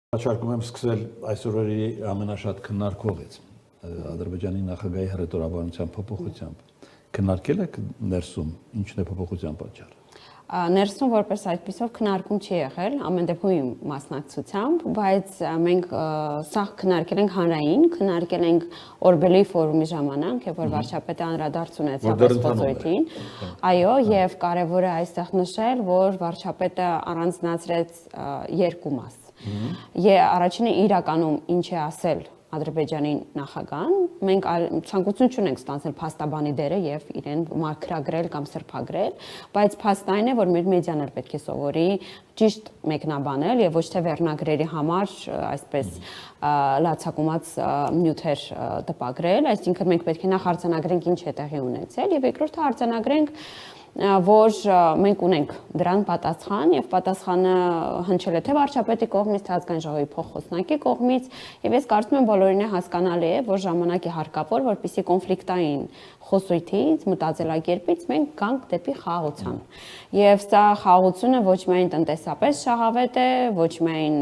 Առաջարկում եմ սկսել այսօրերի ամենաշատ քննարկողից Ադրբեջանի նախագահի հռետորաբանության փոփոխությամբ։ Քննարկել եք ներսում ինչն է փոփոխության պատճառը։ Ներսում որպես այդպիսով քննարկում չի եղել, ամեն դեպքում իմ մասնակցությամբ, բայց մենք սա քննարկել ենք հանրային, քննարկել ենք Օրբելի ֆորումի ժամանակ, երբ որ վարչապետը անդրադարձ ունեցավ այս խոզույթին։ Այո, եւ կարեւոր է այստեղ նշել, որ վարչապետը առանձնացրեց երկու մաս։ Առաջինը իրականում ինչ է ասել Ադրբեջանի նախագահան, մենք ցանկություն չունենք ստանձնել փաստաբանի դերը եւ իրեն մաքրագրել կամ սրբագրել, բայց փաստային է, որ մեր մեդիան էլ պետք է սովորի ճիշտ մեկնաբանել եւ ոչ թե վերնագրերի համար այսպես լացակումած նյութեր տպագրել, այսինքն մենք պետք է նախ արձանագրենք ինչ է տեղի ունեցել եւ երկրորդը արձանագրենք որ մենք ունենք դրան պատասխան եւ պատասխանը հնչել է թե վարչապետի կողմից, թե ազգային ժողովի փոխխոսնակի կողմից եւ ես կարծում եմ բոլորին է հասկանալի է, որ ժամանակի հարկավոր, որպեսզի կոնֆլիկտային խոսույթից, մտածելակերպից մենք գանք դեպի խաղաղության։ Եվ սա խաղաղությունը ոչ միայն տնտեսապես շահավետ է, ոչ միայն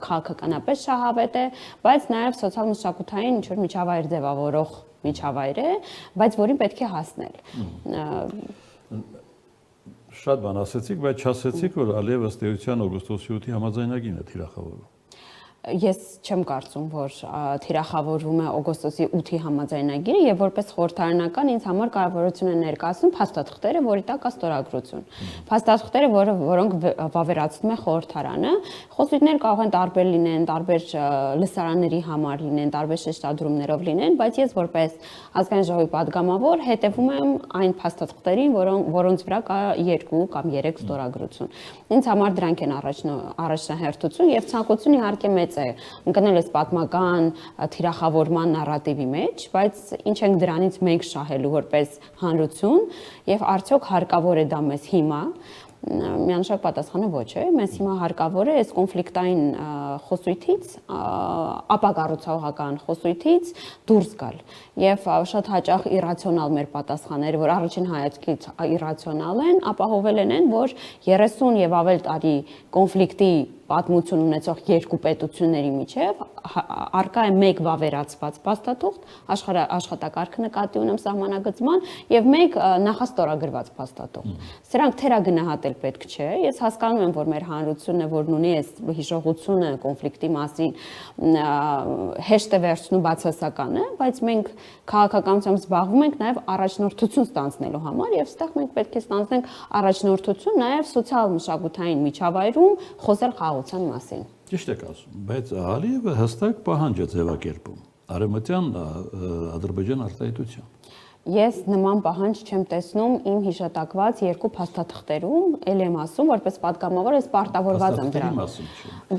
քաղաքականապես շահավետ է, բայց նաեւ սոցիալ-մշակութային ինչ-որ միջավայր ձևավորող միջավայր է, բայց որին պետք է հասնել։ Շատ բան ասեցիք, բայց չասեցիք, որ Ալիևը ըստ էության օգոստոսի 8-ի համաձայնագիրն է թիրախավորում։ Ես չեմ կարծում, որ թիրախավորվում է օգոստոսի 8-ի համաձայնագիրը եւ որպես խորհրդարանական ինձ համար կարևորություն է ներկայացնում փաստաթղթերը, որի տակ կա ստորագրություն։ Փաստաթղթերը, որոնք վավերացնում է խորհրդարանը, խոսույթներ կարող են տարբեր լինեն, տարբեր լսարանների համար լինեն, տարբեր շեշտադրումներով լինեն, բայց ես որպես ազգային ժողովի падգամավոր հետևում եմ այն փաստաթղթերին, որոնց վրա կա 2 կամ 3 ստորագրություն։ Ինձ համար դրանք են առաջնահերթություն եւ ցանկություն իհարկե մեծ է ընկնել այս պատմական թիրախավորման նարատիվի մեջ, բայց ինչ ենք դրանից մենք շահելու որպես հանրություն եւ արդյոք հարկավոր է դա մեզ հիմա միանշանակ պատասխանը ոչ է, մեզ հիմա հարկավոր է այս կոնֆլիկտային խոսույթից, ապակառուցողական խոսույթից դուրս գալ եւ շատ հաճախ իրացիոնալ մեր պատասխանները, որ առաջին հայացքից իրացիոնալ են, ապահովել են, որ 30 եւ ավել տարի կոնֆլիկտի պատմություն ունեցող երկու պետությունների միջև արկա է մեկ վավերացված փաստաթուղթ, աշխատակարգը նկատի ունեմ սահմանագծման եւ մեկ նախաստորագրված փաստաթուղթ։ Սրանք թերագնահատել պետք չէ։ Ես հասկանում եմ, որ մեր հանրությունը, որն ունի այս հիշողությունը կոնֆլիկտի մասին, հեշտ է վերցնում բացասականը, բայց մենք քաղաքականությամբ զբաղվում ենք նաեւ առաջնորդություն ստանձնելու համար եւ այստեղ մենք պետք է ստանձնենք առաջնորդություն նաեւ սոցիալ-մշակութային միջավայրում խոսել խաղաղության մասին։ Ճիշտ եք ասում, բայց Ալիևը հստակ պահանջ է ձևակերպում արևմտյան Ադրբեջան արտահայտության։ Ես նման պահանջ չեմ տեսնում իմ հիշատակված 2 փաստաթղթերում, ել եմ ասում, որպես պատգամավոր ես պարտավորված եմ դրան։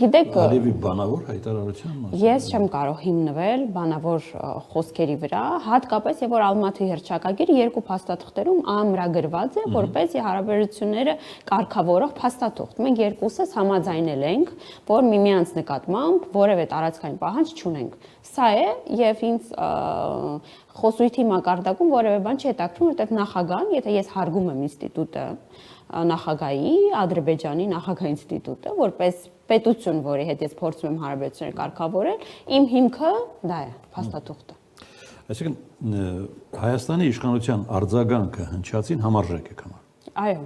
Գիտեք, Ալիևի բանավոր հայտարարության մասին։ Ես չեմ կարող հիմնվել բանավոր խոսքերի վրա, հատկապես եւ որ Ալմատի հռչակագիրը 2 փաստաթղթերում ամրագրված է, որպեսզի հարաբերությունները կարգավորող փաստաթուղթ։ Մենք երկուսս համաձայնել ենք, որ միմյանց նկատմամբ որևէ տարածքային պահանջ չունենք։ Սա է եւ ինձ խոսույթի մակարդակում որևէ բան չի հետաքրքրում, որտեղ նախագահան, եթե ես հարգում եմ ինստիտուտը նախագահի, Ադրբեջանի նախագահ ինստիտուտը, որպես պետություն, որի հետ ես փորձում եմ հարաբերություններ կարգավորել, իմ հիմքը դա է, փաստաթուղթը։ Այսինքն Հայաստանի իշխանության արձագանքը հնչածին համարժեք եք համարում։ Այո։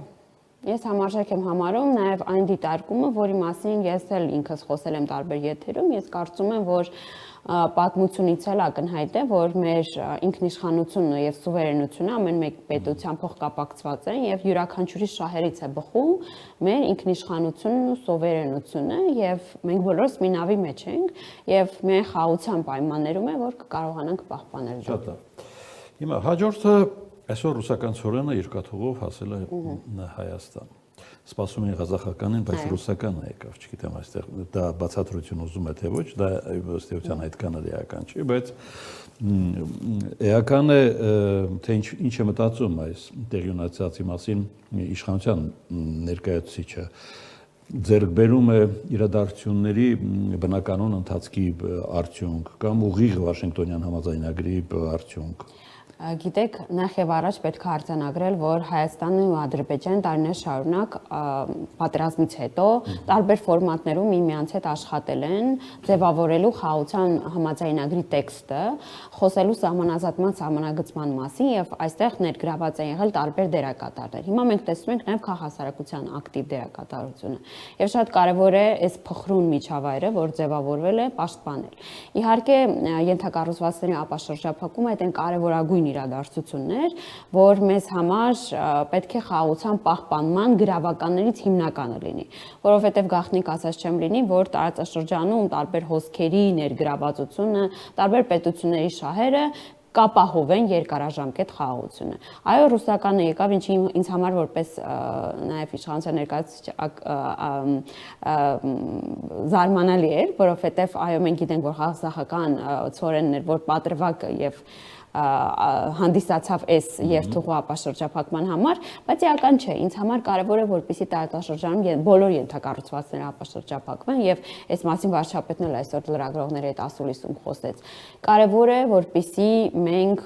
Ես համարժեք եմ համարում նաև այն դիտարկումը, որի մասին ես էլ ինքս խոսել եմ տարբեր եթերում, ես կարծում եմ, որ պատմությունից էլ ակնհայտ է, որ մեր ինքնիշխանությունը եւ սուվերենությունը ամեն մեկ պետության փոխկապակցված են եւ յուրաքանչյուրի շահերից է բխում մեր ինքնիշխանությունն ու սուվերենությունը եւ մենք բոլորս մի նավի մեջ ենք եւ մեր խաղաղության պայմաններում է, որ կկարողանանք պահպանել դա։ Շատ լավ։ Հիմա հաջորդը այսօր ռուսական ցորենը երկաթուղով հասել է Հայաստան։ Սպասում էին ղազախականին, բայց ռուսականը եկավ, չգիտեմ այստեղ դա բացատրություն ուզում է թե ոչ, դա ըստ էության այդքան էլ էական չի, բայց էական է թե ինչ է մտածում այս տեղի ունեցածի մասին իշխանության ներկայացուցիչը ձեռք բերում է իրադարձությունների բնականոն ընթացքի արդյունք կամ ուղիղ Վաշինգտոնյան համաձայնագրի արդյունք։ Գիտեք, նախ եւ առաջ պետք է արձանագրել, որ Հայաստանն ու Ադրբեջանը տարիներ շարունակ պատերազմից հետո տարբեր ֆորմատներում միմյանց հետ աշխատել են, ձևավորելու խաղաղության համաձայնագրի տեքստը, խոսելու սահմանազատման սահմանագծման մասին եւ այստեղ ներգրաված են եղել տարբեր դերակատարներ։ Հիմա մենք տեսնում ենք նաեւ քաղաքասարակության ակտիվ դերակատարությունը։ Եվ շատ կարեւոր է այս փխրուն միջավայրը, որ ձևավորվել է, պաշտպանել։ Իհարկե, ենթակառուցվածքների ապաշրջափակումը այդ են կարևորագույն իրադարձություններ, որ մեզ համար պետք է խաղաղության պահպանման գրավականներից հիմնականը լինի, որովհետև գաղտնիք ասած չեմ լինի, որ տարածաշրջանում տարբեր հոսքերի ներգրավվածությունը, տարբեր պետությունների շահերը կապահովեն երկարաժամկետ խաղաղությունը։ Այո, ռուսականը եկավ, ինչի ինձ համար որպես նաև իշխանության ներկայացուցիչ զարմանալի էր, որովհետև այո, մենք գիտենք, որ ղազախական ցորենն էր, որ պատրվակ եւ հանդիսացավ այս երթուղու ապաշրջափակման համար, բայց էական չէ, ինձ համար կարևոր է, որպեսզի տարածաշրջանում բոլոր ենթակառուցվածքները ապաշրջափակվեն եւ այս մասին վարչապետն էլ այսօր լրագրողների հետ ասուլիսում խոսեց։ Կարևոր է, որպեսզի մենք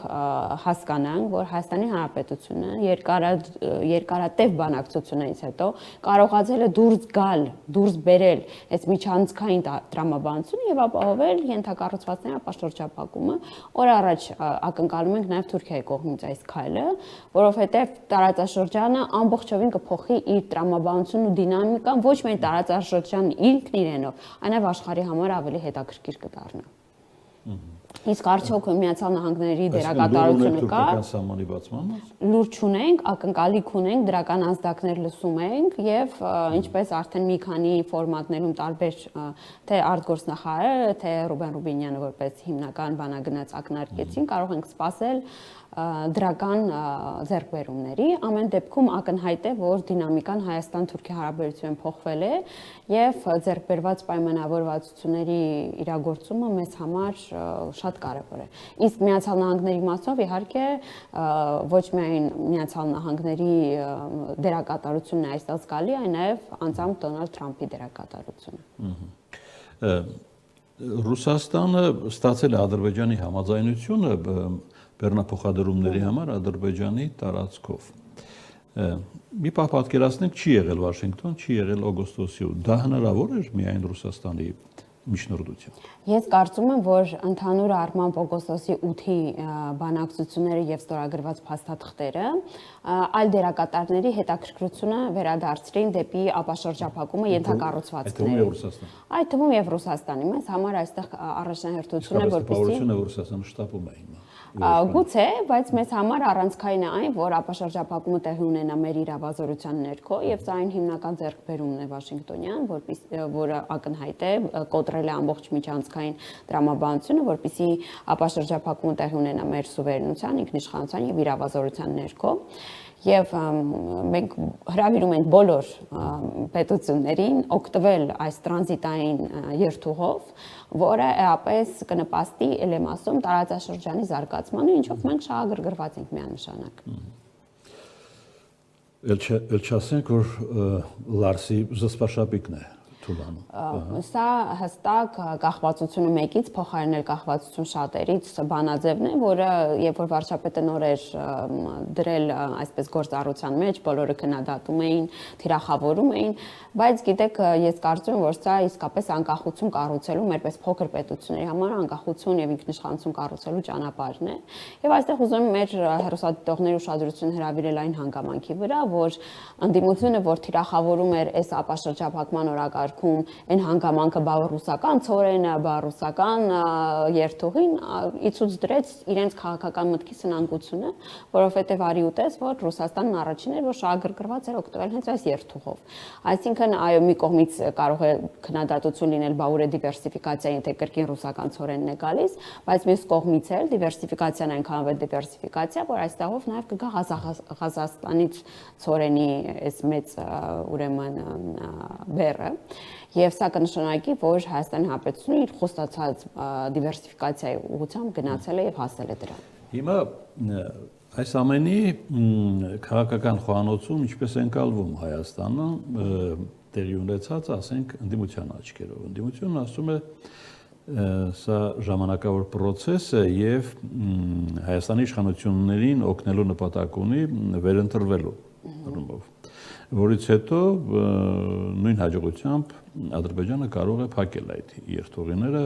հասկանանք, որ Հայաստանի Հանրապետությունը երկարատև բանակցություններից հետո կարողացել է դուրս բերել այս միջանցքային տրամաբանությունը եւ ապահովել ենթակառուցվածքների ապաշրջափակումը, օր առաջ ակնկալում ենք նաև Թուրքիայի կողմից այս քայլը, որովհետև տարածաշրջանը ամբողջովին կփոխի իր տրամաբանությունն ու դինամիկան, ոչ միայն տարածաշրջանն ինքն իրենով, այլև աշխարհի համար ավելի հետաքրքիր կդառնա։ Իսկ արդյոք Միացյալ Նահանգների դերակատարությունը կա։ Լուրջ չունենք, ակնկալիք ունենք, դրական ազդակներ լսում ենք եւ ինչպես արդեն մի քանի ֆորմատներում տարբեր թե արտգործնախարարը, թե Ռուբեն Ռուբինյանը որպես հիմնական բանագնաց ակնարկեցին, կարող ենք սպասել դրական ձեռքբերումների։ Ամեն դեպքում ակնհայտ է, որ դինամիկան Հայաստան-Թուրքիա հարաբերությունում փոխվել է եւ ձեռքբերված պայմանավորվածությունների իրագործումը մեզ համար շատ կարևոր է։ Իսկ Միացյալ Նահանգների մասով իհարկե ոչ միայն Միացյալ Նահանգների դերակատարությունն է այստեղ զգալի, այլ նաեւ անձամբ Դոնալդ Թրամփի դերակատարությունը։ Ռուսաստանը ստացել է Ադրբեջանի համաձայնությունը բեռնափոխադրումների համար Ադրբեջանի տարածքով։ Մի պահ պատկերացնենք, չի եղել Վաշինգտոն, չի եղել օգոստոսի 8։ Դա հնարավոր էր միայն Ռուսաստանի միջնորդությամբ։ Ես կարծում եմ, որ ընդհանուր առմամբ օգոստոսի 8-ի բանակցությունները եւ ստորագրված փաստաթղթերը այլ դերակատարների հետաքրքրությունը վերադարձրին դեպի ապաշրջափակումը ենթակառուցվածքների։ Այդ թվում եւ Ռուսաստանի։ Մեզ համար այստեղ առաջնահերթություն է, որպեսզի Ռուսաստանը շտապում է հիմա։ Գուցե, բայց մեզ համար առանցքային է այն, որ ապաշրջափակումը տեղի ունենա մեր իրավազորության ներքո եւ սա այն հիմնական ձեռքբերումն է Վաշինգտոնյան, որը ակնհայտ է, կոտրել է ամբողջ միջանցքային տրամաբանությունը, որպեսզի ապաշրջափակումը տեղի ունենա մեր սուվերենության, ինքնիշխանության եւ իրավազորության ներքո։ Եվ մենք հրավիրում ենք բոլոր պետություններին օգտվել այս տրանզիտային երթուղով, որը էապես կնպաստի Էլեմասում տարածաշրջանի զարգացմանը, ինչով մենք շահագրգռված ենք միանշանակ։ Էլ չասենք, որ Լարսի զսպաշապիկն է թուլանում։ Սա հստակ կախվածությունը մեկից փոխարինել կախվածություն շատերից բանաձևն է, որը երբ որ վարչապետը նոր էր դրել այսպես գործառության մեջ, բոլորը քննադատում էին, թիրախավորում էին, բայց գիտեք, ես կարծում եմ, որ սա իսկապես անկախություն կառուցելու մերպես փոքր պետությունների համար անկախություն եւ ինքնիշխանություն կառուցելու ճանապարհն է։ Եվ այստեղ ուզում եմ մեր հեռուստադիտողների ուշադրությունը հրավիրել այն հանգամանքի վրա, որ ընդդիմությունը, որ թիրախավորում էր այս ապաշրջափակման օրակարգում այն հանգամանքը բա ռուսական ցորենը, բա ռուսական երթուղին, իցուց դրեց իրենց քաղաքական մտքի սնանկությունը, որովհետև արի ուտես, որ Ռուսաստանն առաջինն էր, որ շահագրգռված էր օգտվել հենց այս երթուղով։ Այսինքն, այո, մի կողմից կարող է քննադատություն լինել, բա ուր է դիվերսիֆիկացիա, եթե կրկին ռուսական ցորենն է գալիս, բայց մյուս կողմից էլ դիվերսիֆիկացիան այնքանով է դիվերսիֆիկացիա, որ այստեղով նաև կգա Ղազախստանից ցորենի այս մեծ ուրեմն բեռը, եւ սա կնշանակի, որ Հայաստանի Հանրապետությունը իր խոստացած դիվերսիֆիկացիայի ուղղությամբ գնացել է եւ հասել է դրան։ Հիմա այս ամենի քաղաքական խոհանոցում ինչպես են կալվում Հայաստանը տեղի ունեցած, ասենք, ընդդիմության աչքերով։ Ընդդիմությունն ասում է, Սա ժամանակավոր process է եւ Հայաստանի իշխանություններին օգնելու նպատակ ունի վերընտրվելու առումով, որից հետո նույն հաջողությամբ Ադրբեջանը կարող է փակել այդ երթուղիները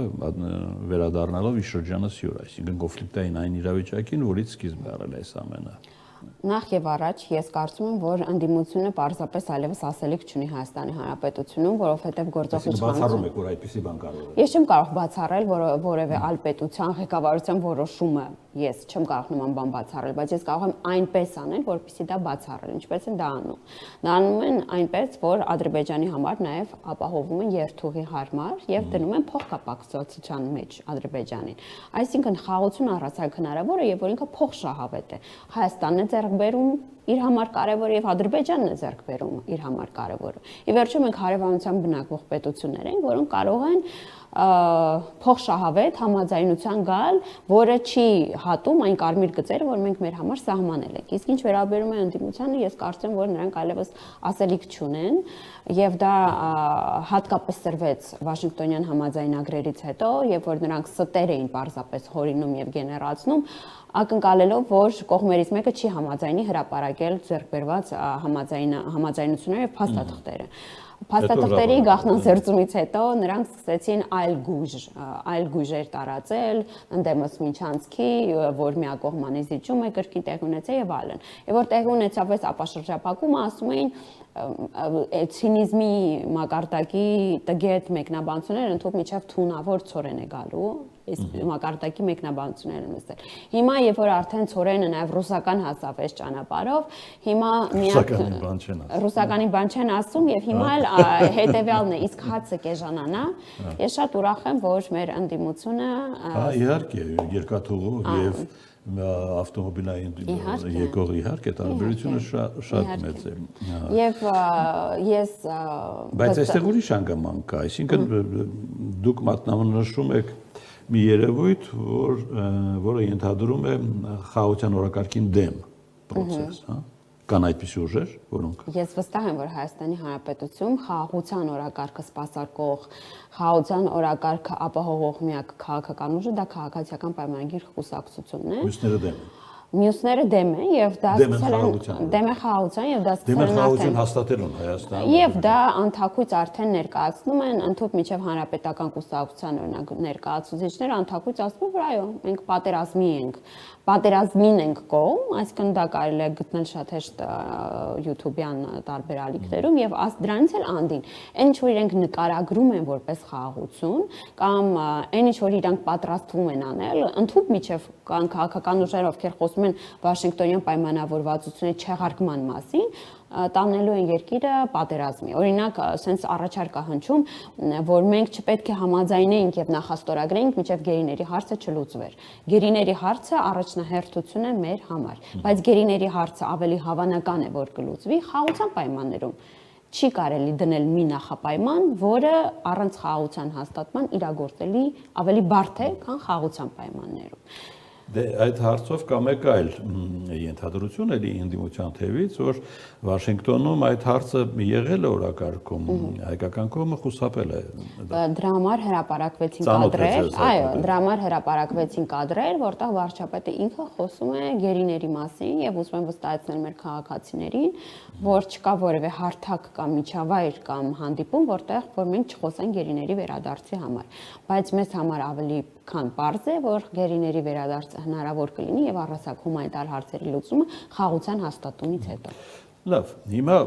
վերադառնալով իր շրջանը սյուր, այսինքն կոնֆլիկտային այն իրավիճակին, որից սկիզբ է առել այս ամենը։ Նախ եւ առաջ ես կարծում եմ, որ ընդդիմությունը պարզապես այլևս ասելիք չունի Հայաստանի Հանրապետությունում, որովհետեւ գործող իշխանությունը բացառում եք, որ այդպիսի բան կարող է։ Ես չեմ կարող բացառել, որ որևէ այլ պետության ղեկավարության որոշումը ես չեմ կարող նման բան բացառել, բայց ես կարող եմ այնպես անել, որպեսզի դա բացառել, ինչպես են դա անում։ Դա անում են այնպես, որ Ադրբեջանի համար նաև ապահովում են երթուղի հարմար եւ դնում են փոխկապակցության մեջ Ադրբեջանին։ Այսինքն խաղաղություն առասարակ հնարավոր է եւ որ ինքը փոխշահավետ է։ Հայաստանն է ձեռք բերում իր համար կարևոր եւ Ադրբեջանն է ձեռք բերում իր համար կարևորը։ Ի վերջո մենք հարևանության բնակվող պետություններ ենք, որոնք կարող են փոխշահավետ համաձայնության գալ, որը չի հատում այն կարմիր գծերը, որ մենք մեր համար սահմանել ենք։ Իսկ ինչ վերաբերում է ընդդիմությանը, ես կարծում եմ, որ նրանք այլևս ասելիք չունեն, եւ դա հատկապես սրվեց Վաշինգտոնյան համաձայնագրերից հետո, երբ որ նրանք ստեր էին պարզապես հորինում եւ գեներացնում, ակնկալելով, որ կողմերից մեկը չի համաձայնի հրապարակել ձեռքբերված համաձայնությունները եւ փաստաթղթերը։ Փաստաթղթերի գաղտնազերծումից հետո նրանք սկսեցին այլ գույժեր տարածել, ընդդեմս Մինչանցքի, որ միակողմանի զիջում է կրկին տեղ ունեցել եւ այլն։ Եվ որ տեղ ունեցավ այս ապաշրջապակումը, ասում էին ցինիզմի մակարդակի տգետ մեկնաբանությունները ընդհանուր միջև թունավոր ցորեն է գալու, այս մակարդակի մեկնաբանությունները են ասել։ Հիմա երբ որ արդեն ցորենը նաև ռուսական հասավ այս ճանապարհով, հիմա ռուսականի բան չեն ասում եւ հիմա էլ հետեւյալն է, իսկ հացը կեժանանա։ Ես շատ ուրախ եմ, որ մեր ընդդիմությունը իհարկե երկաթուղու եւ ավտոմոբիլային եկող իհարկե տարբերությունը շատ մեծ է։ Եվ ես բայց այստեղ ուրիշ հանգամանք կա, այսինքն դուք մատնանշում եք մի երևույթ, որը ենթադրում է խաղաղության օրակարգին դեմ process, հա։ Կան այդպիսի ուժեր, որոնք Ես վստահ եմ, որ Հայաստանի Հանրապետությունում խաղաղության օրակարգը սպասարկող, խաղաղության օրակարգը ապահովող միակ քաղաքական ուժը դա քաղաքացիական պայմանագիր կուսակցությունն է։ Մյուսները դեմ են։ Մյուսները դեմ են եւ դա դեմ է խաղաղության եւ դա խաղաղություն հաստատելուն Հայաստանում։ Եվ դա անթակույց արդեն ներկայացնում են, ընդհանուր միջև հանրապետական կուսակցության օրինակ ներկայացուցիչները անթակույց ասում են, որ այո, մենք պատերազմին ենք կողմ, այսինքն դա կարելի է գտնել շատ հեշտ YouTube-յան տարբեր ալիքներում եւ դրանից էլ անդին այն ինչ որ իրենք նկարագրում են որպես խաղաղություն կամ այն ինչ որ իրենք պատրաստվում են անել, ընդհանուր միջև կան քաղաքական ուժեր, ովքեր խոսում են Վաշինգտոնյան պայմանավորվածությունների չեղարկման մասին, տանելու են երկիրը պատերազմի։ Օրինակ, սենց առաջարկ է հնչում, որ մենք չպետք է համաձայնեինք եւ նախաստորագրեինք, մինչեւ գերիների հարցը չլուծվեր։ Գերիների հարցը առաջնահերթություն է մեր համար, բայց գերիների հարցը ավելի հավանական է, որ կլուծվի խաղաղության պայմաններում։ Չի կարելի դնել մի նախապայման, որը առանց խաղաղության հաստատման իրագործելի ավելի բարդ է, քան խաղաղության պայմաններում։ Դե այդ հարցով կա մեկ այլ ենթադրություն էլի ընդդիմության թևից, որ Վաշինգտոնում այդ հարցը եղել է օրակարգում, հայկական կողմը խուսափել է։ Դրա համար հրապարակվեցին կադրեր, այո, դրա համար հրապարակվեցին կադրեր, որտեղ վարչապետը ինքը խոսում է գերիների մասին եւ ուզում եմ վստահեցնել մեր քաղաքացիներին, որ չկա որևէ հարթակ կամ միջավայր կամ հանդիպում, որտեղ որ մենք չխոսենք գերիների վերադարձի համար, բայց մեզ համար ավելի քան պարզ է, որ գերիների վերադարձը հնարավոր կլինի եւ առասարակ հումանիտար հարցերի լուծումը խաղաղության հաստատումից հետո։ Լավ, հիմա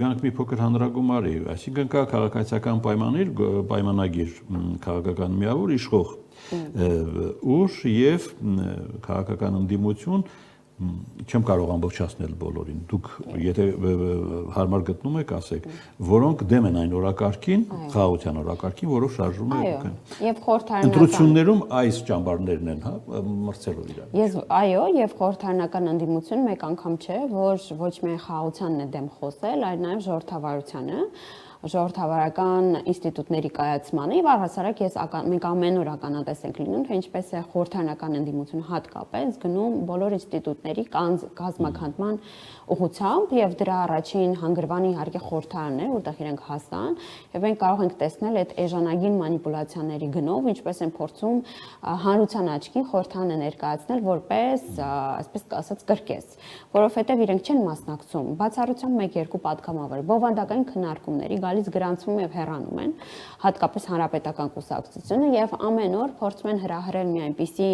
գանք մի փոքր հանրագումարի, այսինքն կա քաղաքացիական պայմանագիր, քաղաքական միավոր իշխող ուժ եւ քաղաքական ընդդիմություն չեմ կարող ամբողջացնել բոլորին։ Դուք եթե հարմար գտնում եք, ասեք, որոնք դեմ են այն օրակարգին, խաղաղության օրակարգին, որով շարժվում է դուք։ Եվ խորհրդարանական ընտրություններում այս ճամբարներն են, հա, մրցելու իրար։ Այո, եւ խորհրդարանական ընդդիմություն մեկ անգամ չէ, որ ոչ միայն խաղաղությանն է դեմ խոսել, այլ նաեւ ժողովրդավարությանը, ժողովրդավարական ինստիտուտների կայացմանը եւ առհասարակ մենք ամեն օր ականատես ենք լինում, թե ինչպես է խորհրդարանական ընդդիմությունը հատկապես գնում բոլոր ինստիտուտների կազմաքանդման ուղղությամբ եւ դրա առաջին հանգրվանը իհարկե խորհրդարանն է, որտեղ իրենք հասան եւ մենք կարող ենք տեսնել այդ էժանագին մանիպուլյացիաների գնով ինչպես են փորձում հանրության աչքին խորհրդարանը ներկայացնել որպես, այսպես ասած, կրկես, որովհետեւ իրենք չեն մասնակցում բացառությամբ 1-2 պատգամավոր բովանդակային քննարկումների գալիս գրանցվում եւ հեռանում են, հատկապես հանրապետական կուսակցությունը եւ ամեն օր փորձում են հրահրել մի այնպիսի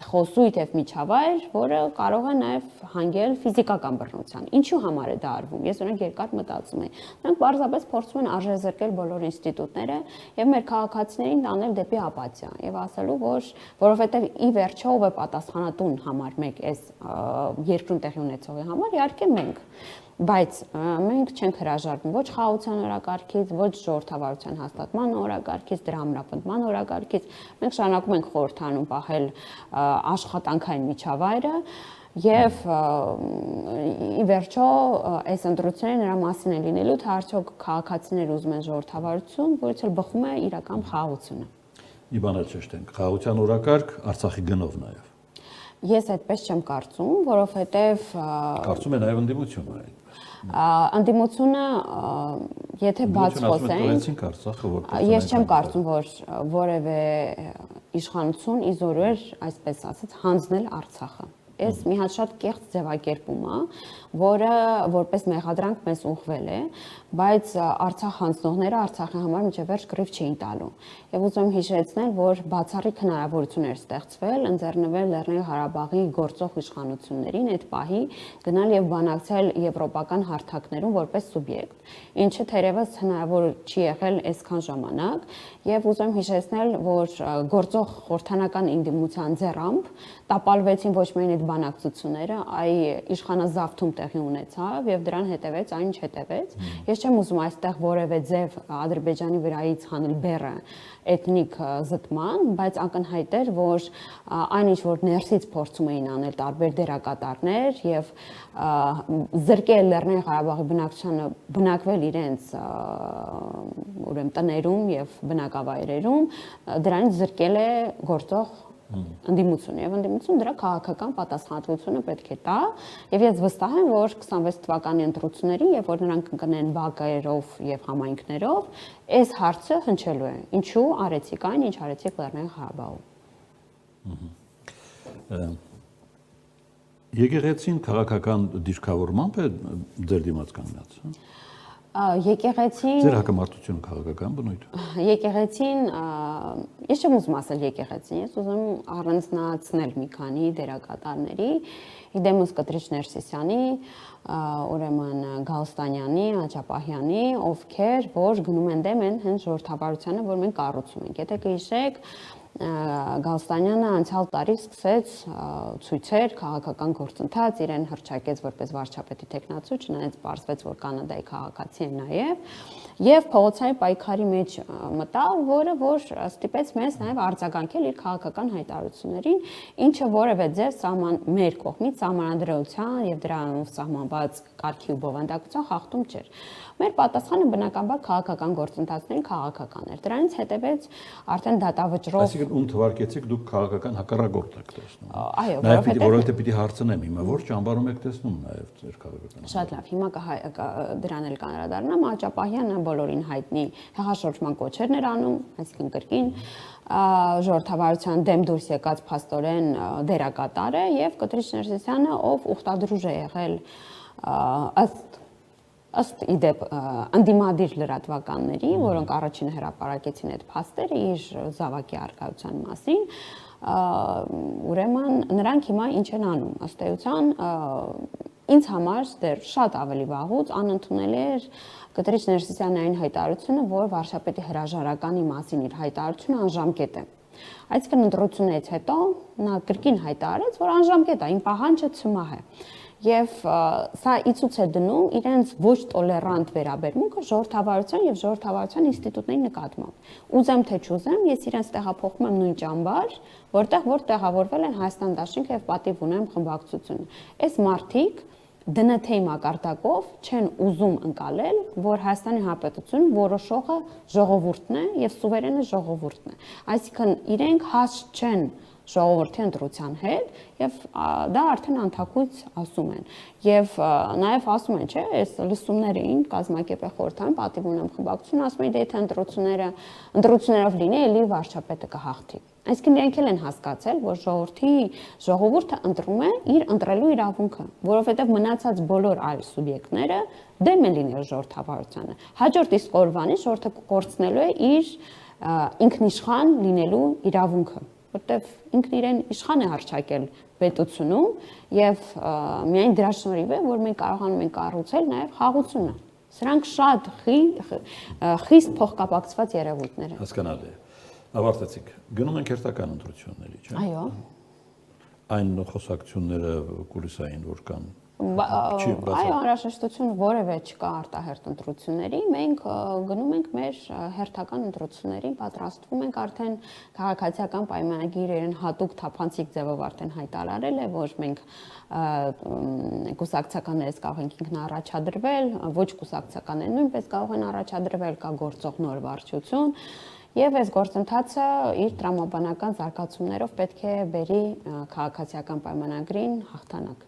խոսույթ եւ միջավայր, որը կարող է նաեւ հանգել ֆիզիկական բռնության։ Ինչու համար է դա արվում։ Ես օրինակ երկար մտածում եմ։ Նրանք պարզապես փորձում են արժեզրկել բոլոր ինստիտուտները եւ մեր քաղաքացիներին տանել դեպի ապաթիա եւ ասելու, որ որովհետեւ ի վերջո ով է պատասխանատուն համար մեկ այս երկրում տեղի ունեցողի համար, իհարկե մենք։ Բայց մենք չենք հրաժարվում ոչ խաղաղության օրակարգից, ոչ ժողովրդավարության հաստատման օրակարգից, դրա ամրապնդման օրակարգից։ Մենք շարունակում ենք խորհրդարանում պահել աշխատանքային միջավայրը եւ ի վերջո այս ընտրությունները նրա մասին է լինելու, թե արդյոք քաղաքացիները ուզում են ժողովրդավարություն, որից էլ բխում է իրական խաղաղությունը։ Մի բան էլ ճշտենք, խաղաղության օրակարգ Արցախի գնով նաեւ։ Ես այդպես չեմ կարծում, որովհետեւ կարծում եմ նաեւ ընդդիմությունը այդ Անդիմությունը, եթե բաց խոսենք, ես չեմ կարծում, որ որևէ իշխանություն իզորուեր, այսպես ասած, հանձնել Արցախը։ Այս մի հատ շատ կեղծ ձևակերպում է, որը որպես մեղադրանք մեզ ուղղվել է, բայց Արցախ հանձնողները Արցախի համար մինչև վերջ կռիվ չէին տալու։ Եվ ուզում եմ հիշեցնել, որ բացառիկ հնարավորություն էր ստեղծվել ընձեռնվել Լեռնային Ղարաբաղի գործող իշխանություններին այդ պահի գնալ եւ բանակցել եվրոպական հարթակներում որպես սուբյեկտ, ինչը թերևս հնարավոր չի եղել այսքան ժամանակ, եւ ուզում եմ հիշեցնել, որ գործող խորհրդանական ընդդիմության ձեռամբ տապալվեցին ոչ միայն այդ բանակցությունները, այլ իշխանազավթում տեղի ունեցավ եւ դրան հետևեց այն, ինչ հետևեց։ Ես չեմ ուզում այստեղ որևէ ձև Ադրբեջանի վրայից հանել բեռը էթնիկ զտման, բայց ակնհայտ էր, որ այն ինչ որ ներսից փորձում էին անել տարբեր դերակատարներ եւ զրկել Լեռնային Ղարաբաղի բնակչությանը բնակվել իրենց ուրեմն տներում եւ բնակավայրերում, դրանից զրկել է գործող ընդդիմությունը եւ ընդդիմությունը դրա քաղաքական պատասխանատվությունը պետք է տա եւ ես վստահ եմ որ 26 թվականի ընտրություններին երբ որ նրանք կընկնեն բակերով եւ համայնքներով այս հարցը հնչելու է ինչու արեցիք այն ինչ արեցիք Լեռնային Ղարաբաղում Եկեղեցին քաղաքական դիրքավորմամբ է ձեր դիմաց կանգնած Եկեղեցին Ձեր հակամարտությունը քաղաքական բնույթ Եկեղեցին ես չեմ ուզում ասել եկեղեցին ես ուզում առանձնացնել մի քանի դերակատարների Իդեմուս Կտրիչ Ներսիսյանի ուրեմն Գալստանյանի Աճապահյանի ովքեր որ գնում են դեմ են հենց ժողովրդավարությանը որ մենք կառուցում ենք եթե կհիշեք Գալստանյանը անցյալ տարի սկսեց ցույցեր քաղաքական գործընթաց, իրեն հռչակեց որպես վարչապետի տեխնացու, չնայած պարզվեց, որ կանադայի քաղաքացի է եւ փողոցային պայքարի մեջ մտավ, որը որ ստիպեց մեզ նաեւ արձագանքել իր քաղաքական հայտարարություններին, ինչը որևէ ձև մեր կողմից սահմանադրության եւ դրանով սահմանված կարգի ու բովանդակության խախտում չէր։ Մեր պատասխանը բնականաբար քաղաքական գործընթացների քաղաքական էր։ Դրանից հետևեց արդեն դատավճռով Այսինքն ում թվարկեցիք դուք քաղաքական հակառակորդ եք տեսնում։ Այո, որովհետեւ պիտի հարցնեմ հիմա որ ճամբարում եք տեսնում նաեւ ձեր քաղաքական։ Շատ լավ, հիմա դրան էլ կանրադառնամ, Աճապահյանը բոլորին հայտնի հեղաշրջման կոչերն էր անում, այսինքն կրկին ժողովրդավարության դեմ դուրս եկած փաստորեն դերակատար է եւ Կտրիչ Ներսիսյանը ով ուխտադրուժ է եղել ըստ իդեպ անդիմադիր լրատվականների, որոնք առաջին հրապարակեցին այդ փաստերը իր զավակի արկայության մասին, ուրեմն նրանք հիմա ինչ են անում, ըստ էության ինձ համար դեռ շատ ավելի վաղուց անընդունելի էր Կտրիչ Ներսիսյանի այն հայտարարությունը, որ վարչապետի հրաժարականի մասին իր հայտարարությունը անժամկետ է։ Այսինքն ընտրությունից հետո նա կրկին հայտարարեց, որ անժամկետ է, իմ պահանջը ցմահ է։ Եվ սա իցուց է դնում իրենց ոչ տոլերանտ վերաբերմունքը ժողովրդավարության եւ ժողովրդավարության ինստիտուտների նկատմամբ։ Ուզեմ թե չուզեմ, ես իրենց տեղափոխում եմ նույն ճամբար, որտեղ որ տեղավորվել են Հայաստան Դաշինք եւ Պատիվ ունեմ խմբակցությունը։ Այս մարդիկ ԴՆԹ-ի մակարդակով չեն ուզում ընկալել, որ Հայաստանի Հանրապետություն որոշողը ժողովուրդն է եւ սուվերենը ժողովուրդն է։ Այսինքն իրենք հաստ չեն ժողովրդի ընտրության հետ եւ դա արդեն անթակույց ասում են եւ նաեւ ասում են չէ այս լսումներին կազմակերպել խորհրդային պատիվ ունեմ խմբակցություն ասում են եթե ընտրություններով լինի էլի վարչապետը կհաղթի այսինքն իրենք էլ են հասկացել որ ժողովուրդը ընտրում է իր ընտրելու իրավունքը որովհետեւ մնացած բոլոր այլ սուբյեկտները դեմ են լինել ժողովրդավարությանը հաջորդ իսկ օրվանից ժողովուրդը կորցնելու է իր ինքնիշխան լինելու իրավունքը որտեվ ինքն իրեն իշխան է հռչակել պետությունում եւ միայն դրա շնորհիվ է որ մենք կարողանում ենք կառուցել նաեւ խաղաղությունը սրանք շատ խիստ փոխկապակցված երևույթներ են հասկանալի է ավարտեցիք գնում ենք հերթական ընտրությունների չէ այո այն խոսակցությունները կուլիսային որ կան այո անհրաժեշտություն որևէ չկա արտահերթ ընտրությունների մենք գնում ենք մեր հերթական ընտրություններին պատրաստվում ենք արդեն քաղաքացիական պայմանագիրը իրեն հատուկ թափանցիկ ձևով արդեն հայտարարել է որ մենք կուսակցականներից կարող ենք ինքնաառաջադրվել ոչ կուսակցականները նույնպես կարող են առաջադրվել կա գործող նոր վարչություն Եվ այս գործընթացը իր տրամաբանական զարգացումներով պետք է բերի քաղաքացիական պայմանագրին հաղթանակ